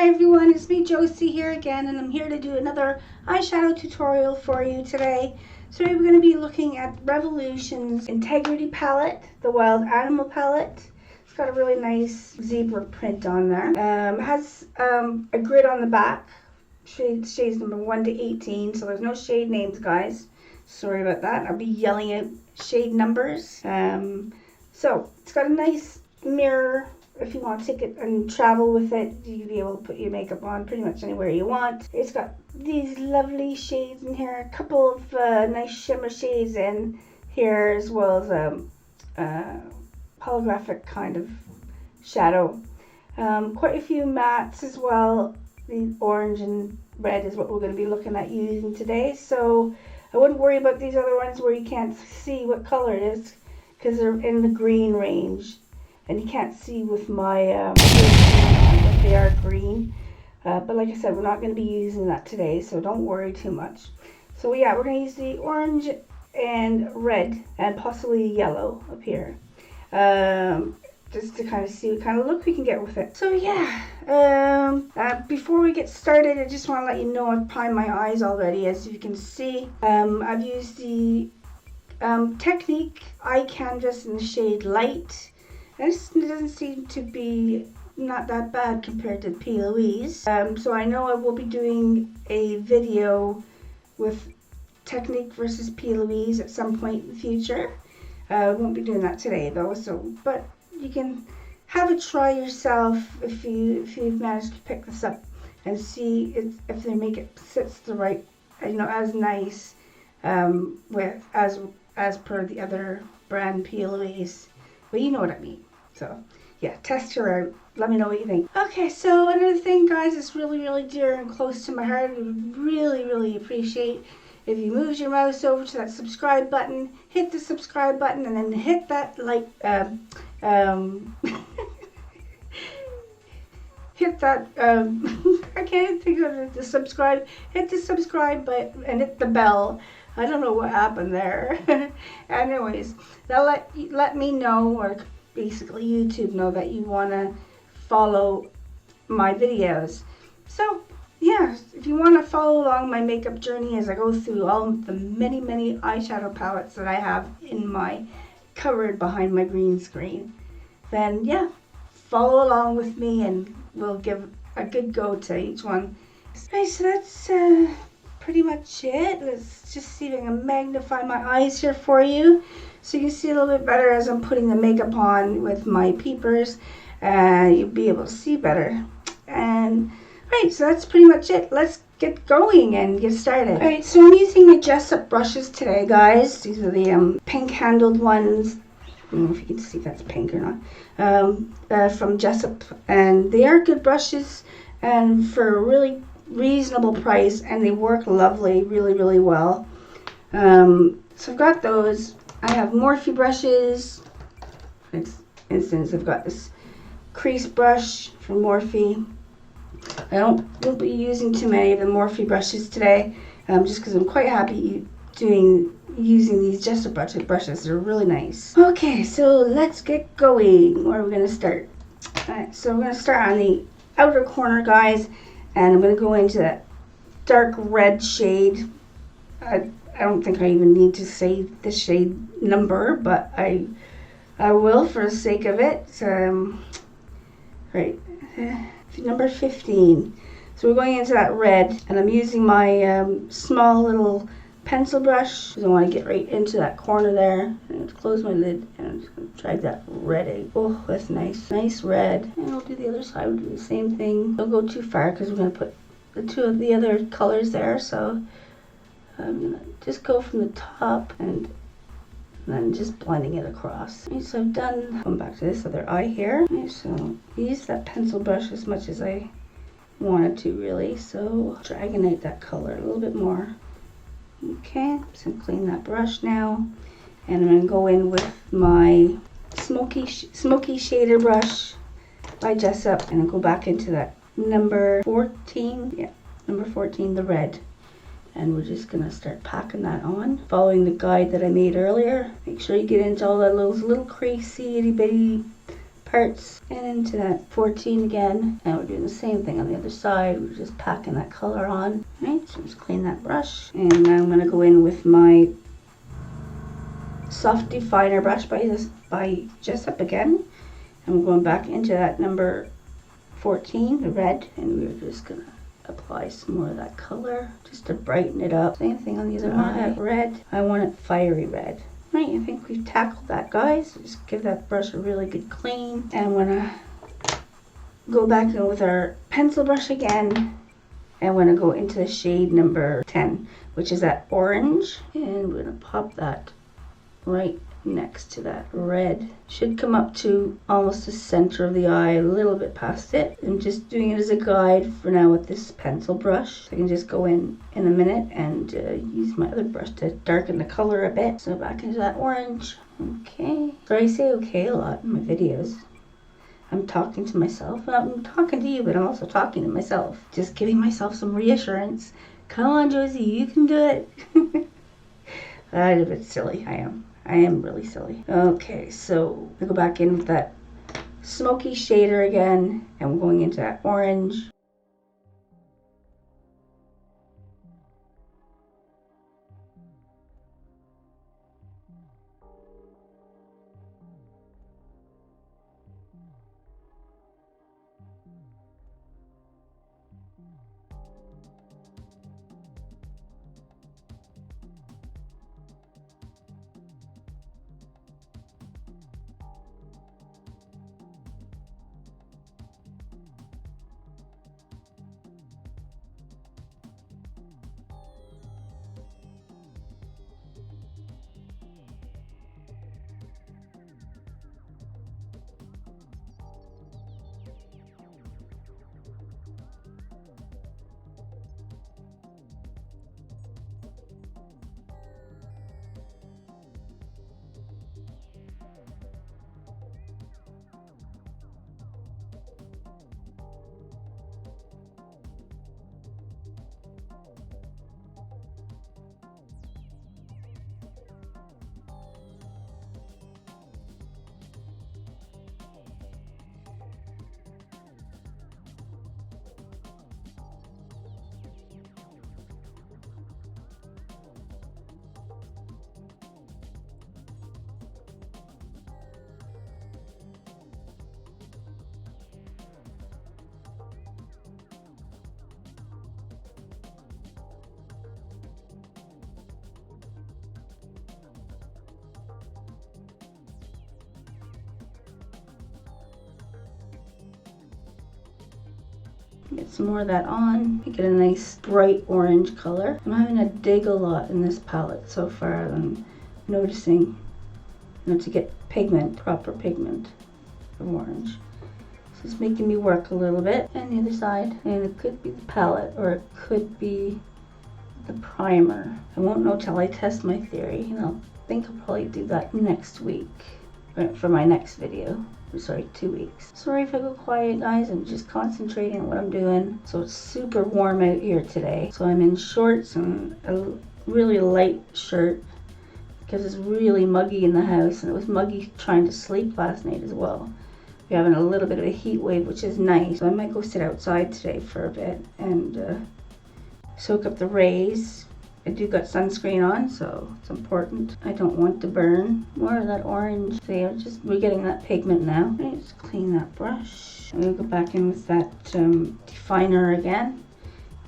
Hi everyone, it's me Josie here again, and I'm here to do another eyeshadow tutorial for you today. Today we're going to be looking at Revolution's Integrity palette, the Wild Animal palette. It's got a really nice zebra print on there. It has a grid on the back, shades number 1 to 18, so there's no shade names, guys. Sorry about that, I'll be yelling out shade numbers. So it's got a nice mirror. If you want to take it and travel with it, you'll be able to put your makeup on pretty much anywhere you want. It's got these lovely shades in here, a couple of nice shimmer shades in here, as well as holographic kind of shadow. Quite a few mattes as well. The orange and red is what we're going to be looking at using today. So I wouldn't worry about these other ones where you can't see what color it is, because they're in the green range. And you can't see with my that they are green. But like I said, we're not going to be using that today, so don't worry too much. So yeah, we're going to use the orange and red and possibly yellow up here. Just to kind of see what kind of look we can get with it. So yeah, before we get started, I just want to let you know I've primed my eyes already. As you can see, I've used the Technique Eye Canvas in the shade Light. This doesn't seem to be not that bad compared to P. Louise. So I know I will be doing a video with Technique versus P. Louise at some point in the future. I won't be doing that today though. But you can have a try yourself if you've managed to pick this up and see if their makeup sits the right, as nice with as per the other brand P. Louise. Well, you know what I mean. So, yeah, test her out. Let me know what you think. Okay, so another thing, guys, that's really, really dear and close to my heart. I would really, really appreciate if you moved your mouse over to that subscribe button, hit the subscribe button, and then hit that hit that, I can't think of the subscribe. Hit the subscribe button and hit the bell. I don't know what happened there. Anyways, that let me know, or basically YouTube know, that you want to follow my videos. So yeah, if you want to follow along my makeup journey as I go through all the many eyeshadow palettes that I have in my cupboard behind my green screen, then yeah, follow along with me and we'll give a good go to each one. Okay, so that's pretty much it. Let's just see if I can magnify my eyes here for you so you can see a little bit better as I'm putting the makeup on with my peepers. You'll be able to see better. And right, so that's pretty much it. Let's get going and get started. Alright, so I'm using my Jessup brushes today, guys. These are the pink handled ones. I don't know if you can see if that's pink or not. From Jessup, and they are good brushes and for a really reasonable price, and they work lovely, really well. So I've got those. I have Morphe brushes. For instance, I've got this crease brush from Morphe. I won't be using too many of the Morphe brushes today, just because I'm quite happy using these Jessup brushes. They're really nice. Okay, so let's get going. Where are we going to start? Alright, so we're going to start on the outer corner, guys, and I'm going to go into that dark red shade. I don't think I even need to say the shade number, but I will for the sake of it. Right, number 15. So we're going into that red, and I'm using my small little pencil brush because I want to get right into that corner there. And close my lid, and I'm just going to drag that red out. Oh, that's nice red. And I'll do the other side. We'll do the same thing. Don't go too far because we're going to put two of the other colors there. So I'm going to just go from the top and then just blending it across. Okay, so I've done, going back to this other eye here. Okay, so use that pencil brush as much as I wanted to, really. So dragging out that color a little bit more. Okay, so clean that brush now, and I'm going to go in with my smoky shader brush by Jessup, and I'll go back into that number 14. Yeah, number 14, the red. And we're just going to start packing that on, following the guide that I made earlier. Make sure you get into all those little creasy itty bitty parts. And into that 14 again. And we're doing the same thing on the other side. We're just packing that color on. Right, so just clean that brush. And now I'm gonna go in with my soft definer brush by Jessup again. And we're going back into that number 14, the red, and we're just gonna apply some more of that color just to brighten it up. Same thing on the other eye. Red. I want it fiery red. Right, I think we've tackled that, guys. Just give that brush a really good clean. And I'm gonna go back in with our pencil brush again. And I'm gonna go into the shade number 10, which is that orange. And we're gonna pop that right next to that red. Should come up to almost the center of the eye, a little bit past it. I'm just doing it as a guide for now with this pencil brush. I can just go in a minute and use my other brush to darken the color a bit. So back into that orange. Okay. So I say okay a lot in my videos. I'm talking to myself. I'm talking to you, but I'm also talking to myself. Just giving myself some reassurance. Come on, Josie, you can do it. I'm a bit silly, I am really silly. Okay, so I go back in with that smoky shader again, and we're going into that orange. Get some more of that on. Get a nice bright orange color. I'm having to dig a lot in this palette so far. I'm noticing, to get pigment, proper pigment of orange. So it's making me work a little bit. And the other side, and it could be the palette or it could be the primer. I won't know till I test my theory, and I'll think I'll probably do that next week for my next video. Sorry, 2 weeks. Sorry if I go quiet, guys. I'm just concentrating on what I'm doing. So it's super warm out here today. So I'm in shorts and a really light shirt because it's really muggy in the house, and it was muggy trying to sleep last night as well. We're having a little bit of a heat wave, which is nice. So I might go sit outside today for a bit and soak up the rays. I do got sunscreen on, so it's important. I don't want to burn. More of that orange. See, we're getting that pigment now. Right, just clean that brush. And we'll go back in with that definer again.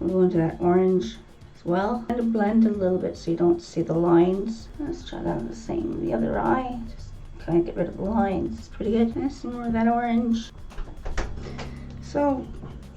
We'll go into that orange as well. Kind of blend a little bit so you don't see the lines. Let's try that on the other eye. Just kind of get rid of the lines. It's pretty good. And some more of that orange. So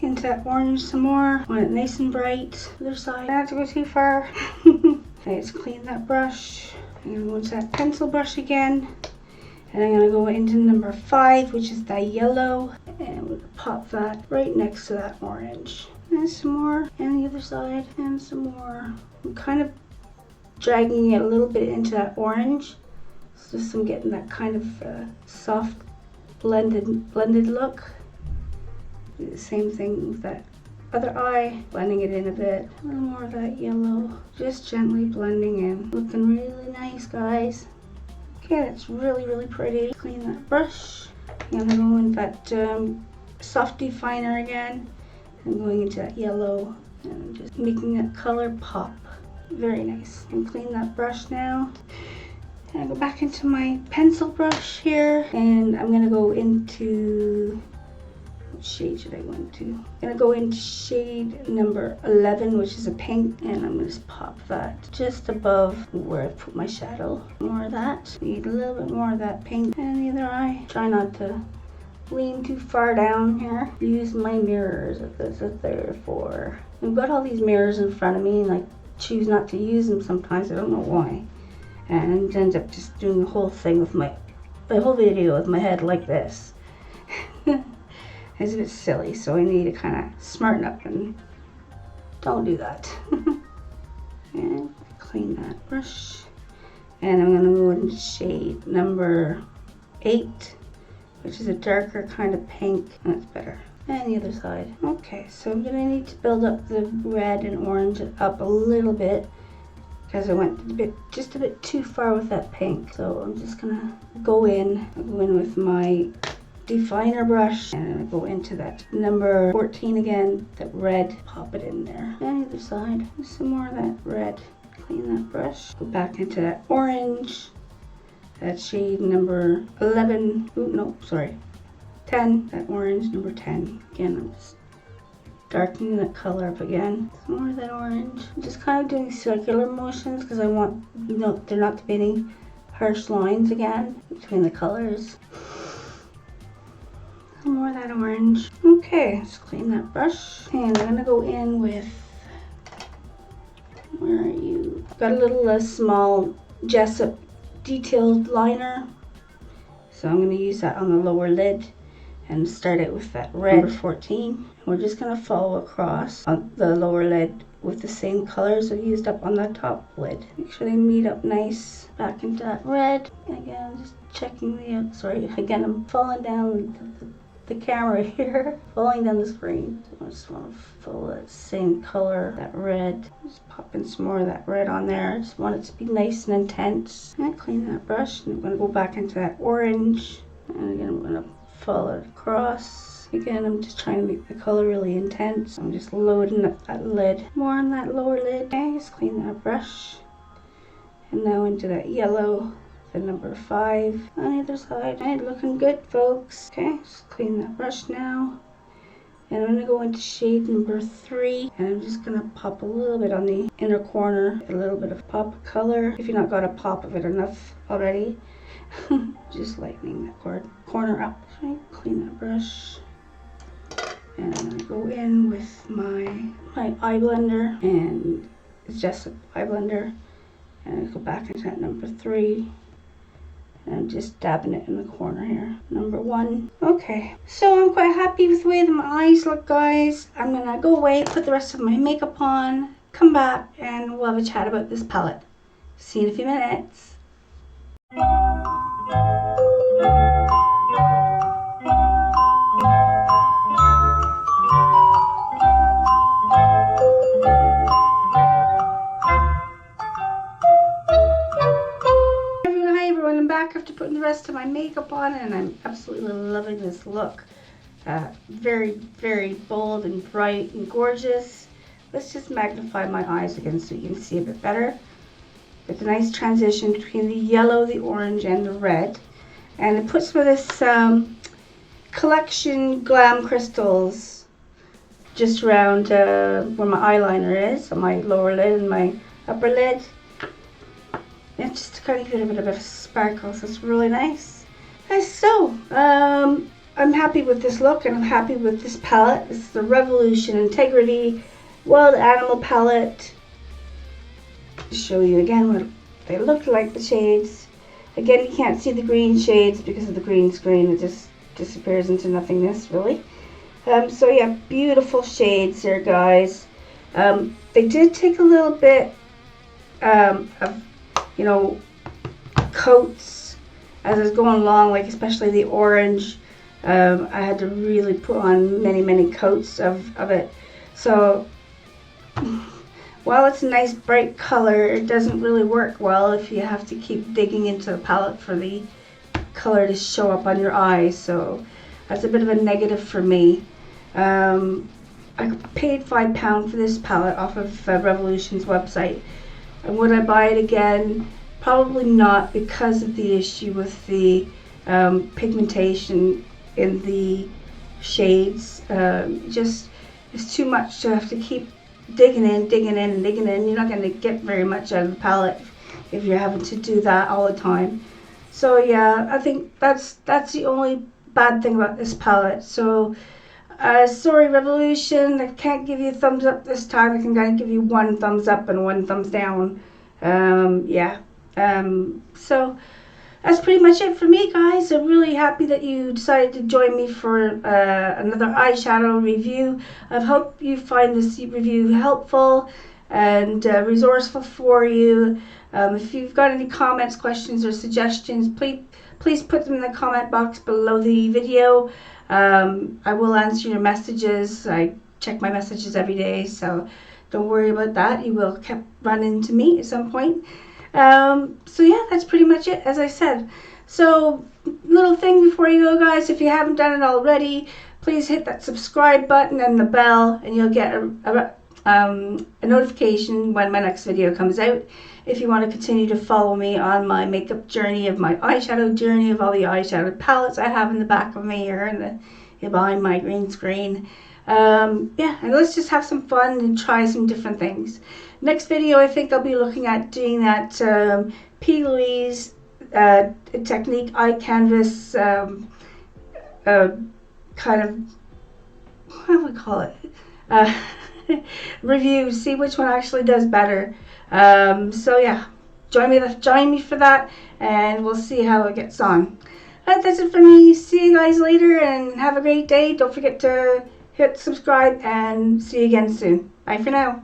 into that orange some more. Want it nice and bright. Other side. Not have to go too far. Okay, let's clean that brush. I'm going to go into that pencil brush again. And I'm going to go into number 5, which is that yellow. And we'll pop that right next to that orange. And some more. And the other side. And some more. I'm kind of dragging it a little bit into that orange. So just I'm getting that kind of soft blended look. Do the same thing with that other eye, blending it in a bit. A little more of that yellow, just gently blending in. Looking really nice, guys. Okay, that's really, really pretty. Clean that brush. I'm gonna go in that soft definer again. I'm going into that yellow and just making that color pop. Very nice. And clean that brush now. And I go back into my pencil brush here, and I'm gonna go into, what shade should I go into? I'm gonna go into shade number 11, which is a pink, and I'm gonna just pop that just above where I put my shadow. More of that. Need a little bit more of that pink. And the other eye. Try not to lean too far down here. Use my mirrors if that's what they're for. I've got all these mirrors in front of me, and I choose not to use them sometimes. I don't know why. And end up just doing the whole thing with the whole video with my head like this. It's a bit silly, so I need to kind of smarten up and don't do that. And clean that brush. And I'm gonna go into shade number 8, which is a darker kind of pink. That's better. And the other side. Okay, so I'm gonna need to build up the red and orange up a little bit, because I went just a bit too far with that pink. So I'm just gonna go in with my definer brush, and I go into that number 14 again, that red, pop it in there. And the other side, some more of that red. Clean that brush. Go back into that orange, that shade number 11. Oh no, sorry, 10. That orange number 10. Again, I'm just darkening that color up again. Some more of that orange. I'm just kind of doing circular motions because I want there not to be any harsh lines again between the colors. Some more of that orange. Okay, let's clean that brush. And I'm gonna go in with, where are you? Got a little small Jessup detailed liner. So I'm gonna use that on the lower lid and start it with that red number 14. We're just gonna follow across on the lower lid with the same colors I used up on the top lid. Make sure they meet up nice. Back into that red. Again, just checking the, sorry, again, I'm falling down the camera here, falling down the screen. So I just want to follow that same color, that red. Just popping some more of that red on there. I just want it to be nice and intense. And clean that brush. And I'm gonna go back into that orange. And again, I'm gonna follow it across. Again, I'm just trying to make the color really intense. I'm just loading up that lid. More on that lower lid. Okay, just clean that brush. And now into that yellow, the number 5 on the other side. And looking good, folks. Okay, just clean that brush now. And I'm gonna go into shade number 3. And I'm just gonna pop a little bit on the inner corner. A little bit of pop of color. If you've not got a pop of it enough already. Just lightening that corner up. Okay, clean that brush. And I'm gonna go in with my eye blender. And it's just an eye blender. And I go back into that number 3. And I'm just dabbing it in the corner here. Number 1. Okay, so I'm quite happy with the way that my eyes look, guys. I'm gonna go away, put the rest of my makeup on, come back, and we'll have a chat about this palette. See you in a few minutes. After putting the rest of my makeup on, and I'm absolutely loving this look. Very, very bold and bright and gorgeous. Let's just magnify my eyes again so you can see a bit better. It's a nice transition between the yellow, the orange, and the red. And it puts some of this collection glam crystals just around where my eyeliner is, on my lower lid and my upper lid. And just to kind of give it a bit of a sparkle, so it's really nice. So, I'm happy with this look, and I'm happy with this palette. This is the Revolution Integrity Wild Animal palette. To show you again what they look like, the shades. Again, you can't see the green shades because of the green screen. It just disappears into nothingness, really. So yeah, beautiful shades here, guys. They did take a little bit of, you know, coats as I was going along, like especially the orange. I had to really put on many coats of it. So while it's a nice bright color, it doesn't really work well if you have to keep digging into the palette for the color to show up on your eyes, so that's a bit of a negative for me. I paid £5 for this palette off of Revolution's website, and would I buy it again? Probably not, because of the issue with the pigmentation in the shades. Just, it's too much to have to keep digging in. You're not going to get very much out of the palette if you're having to do that all the time. So yeah, I think that's the only bad thing about this palette. So sorry Revolution, I can't give you a thumbs up this time. I can kind of give you one thumbs up and one thumbs down. So that's pretty much it for me, guys. I'm really happy that you decided to join me for another eyeshadow review. I hope you find this review helpful and resourceful for you. If you've got any comments, questions, or suggestions, please put them in the comment box below the video. I will answer your messages. I check my messages every day, so don't worry about that. You will run into me at some point. So yeah, that's pretty much it, as I said. So, little thing before you go, guys, if you haven't done it already, please hit that subscribe button and the bell, and you'll get a notification when my next video comes out. If you want to continue to follow me on my makeup journey, of my eyeshadow journey, of all the eyeshadow palettes I have in the back of me here and behind my green screen. Yeah, and let's just have some fun and try some different things. Next video, I think I'll be looking at doing that P. Louise technique eye canvas kind of, what do we call it? Review, see which one actually does better. So yeah, join me for that, and we'll see how it gets on. That's it for me. See you guys later, and have a great day. Don't forget to hit subscribe, and see you again soon. Bye for now.